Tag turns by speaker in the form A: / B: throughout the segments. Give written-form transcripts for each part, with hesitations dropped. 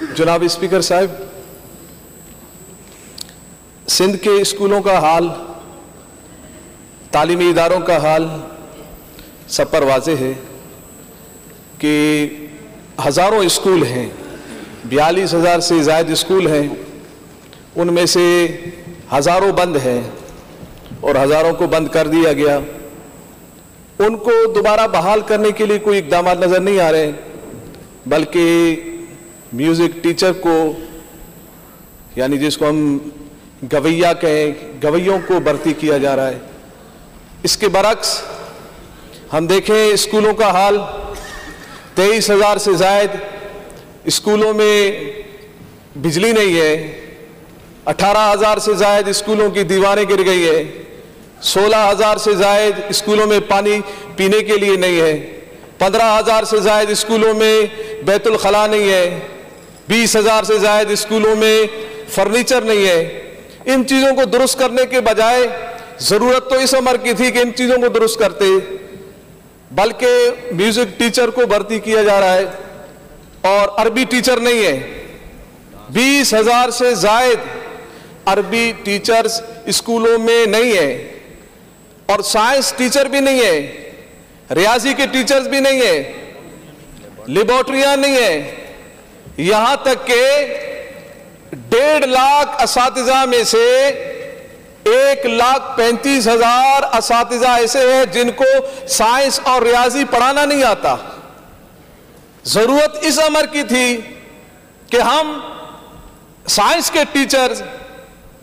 A: जनाब स्पीकर साहब, सिंध के स्कूलों का हाल, तालीमी इदारों का हाल सब पर वाज़ेह है कि हज़ारों स्कूल हैं, 42,000 से ज़ायद स्कूल हैं, उनमें से हज़ारों बंद हैं और हज़ारों को बंद कर दिया गया। उनको दोबारा बहाल करने के लिए कोई इक़दाम नज़र नहीं आ रहे, बल्कि म्यूज़िक टीचर को, यानी जिसको हम गवैया कहें, गवैयों को भर्ती किया जा रहा है। इसके बरक्स हम देखें स्कूलों का हाल, 23,000 से ज़ायद स्कूलों में बिजली नहीं है, 18,000 से ज़ायद स्कूलों की दीवारें गिर गई है, 16,000 से ज़ायद स्कूलों में पानी पीने के लिए नहीं है, 15,000 से ज़ायद स्कूलों में बैतुल खला नहीं है, 20,000 से ज़ायद स्कूलों में फर्नीचर नहीं है। इन चीज़ों को दुरुस्त करने के बजाय ज़रूरत तो इस उम्र की थी कि इन चीज़ों को दुरुस्त करते, बल्कि म्यूज़िक टीचर को भर्ती किया जा रहा है और अरबी टीचर नहीं है। 20,000 से ज़ायद अरबी टीचर्स स्कूलों में नहीं है और साइंस टीचर भी नहीं है, रियाजी के टीचर्स भी नहीं है, लेबोरेटरियां नहीं है। यहां तक के 1.5 लाख असातिज़ा में से 1,35,000 असातिज़ा ऐसे हैं जिनको साइंस और रियाजी पढ़ाना नहीं आता। जरूरत इस अमर की थी कि हम साइंस के टीचर,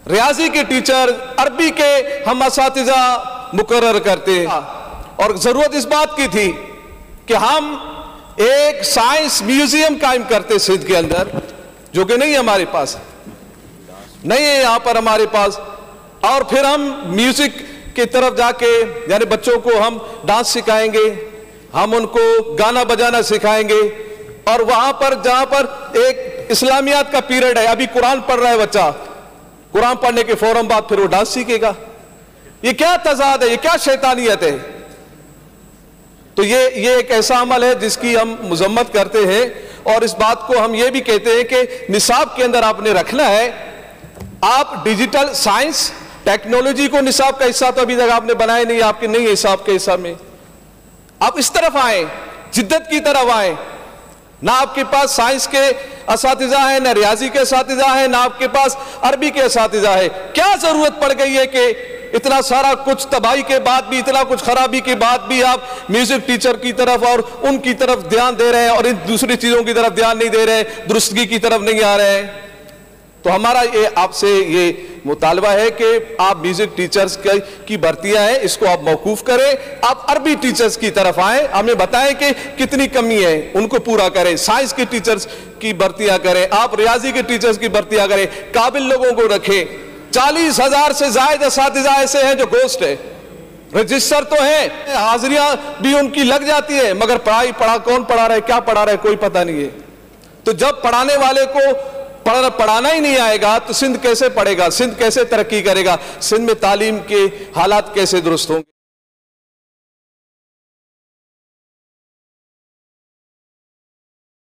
A: रियाजी के टीचर, अरबी के हम असातिज़ा मुकर्रर करते, और जरूरत इस बात की थी कि हम एक साइंस म्यूजियम कायम करते सिंध के अंदर, जो कि नहीं हमारे पास, नहीं है यहां पर हमारे पास। और फिर हम म्यूजिक की तरफ जाके, यानी बच्चों को हम डांस सिखाएंगे, हम उनको गाना बजाना सिखाएंगे, और वहां पर जहां पर एक इस्लामियात का पीरियड है, अभी कुरान पढ़ रहा है बच्चा, कुरान पढ़ने के फौरन बाद फिर वो डांस सीखेगा। ये क्या तजाद है, ये क्या शैतानियत है? तो ये एक ऐसा अमल है जिसकी हम मजम्मत करते हैं, और इस बात को हम ये भी कहते हैं कि निसाब के अंदर आपने रखना है। आप डिजिटल साइंस टेक्नोलॉजी को निसाब का हिस्सा तो अभी तक आपने बनाया नहीं, आपके नहीं है हिसाब के हिस्सा में। आप इस तरफ आए, जिद्दत की तरफ आए। ना आपके पास साइंस के असातिज़ा है, ना रियाजी के असातिज़ा है, ना आपके पास अरबी के असातिज़ा है। क्या जरूरत पड़ गई है कि इतना सारा कुछ तबाही के बाद भी, इतना कुछ खराबी के बाद भी आप म्यूजिक टीचर की तरफ और उनकी तरफ ध्यान दे रहे हैं और इन दूसरी चीजों की तरफ ध्यान नहीं दे रहे हैं, दुरुस्तगी की तरफ नहीं आ रहे हैं? तो हमारा ये आपसे ये मुतालबा है कि आप म्यूजिक टीचर्स की भर्तियां हैं, इसको आप मौकूफ करें, आप अरबी टीचर्स की तरफ आएं, हमें बताएं कि कितनी कमी है, उनको पूरा करें। साइंस के टीचर्स की भर्तियां करें, आप रियाजी के टीचर्स की भर्तियां करें, काबिल लोगों को रखें। 40,000 से ज्यादा असातिज़ा ऐसे हैं जो गोस्ट है, रजिस्टर तो है, हाजिरियां भी उनकी लग जाती है, मगर कौन पढ़ा रहा है, क्या पढ़ा रहा है, कोई पता नहीं है। तो जब पढ़ाने वाले को पढ़ाना ही नहीं आएगा तो सिंध कैसे पढ़ेगा, सिंध कैसे तरक्की करेगा, सिंध में तालीम के हालात कैसे दुरुस्त होंगे?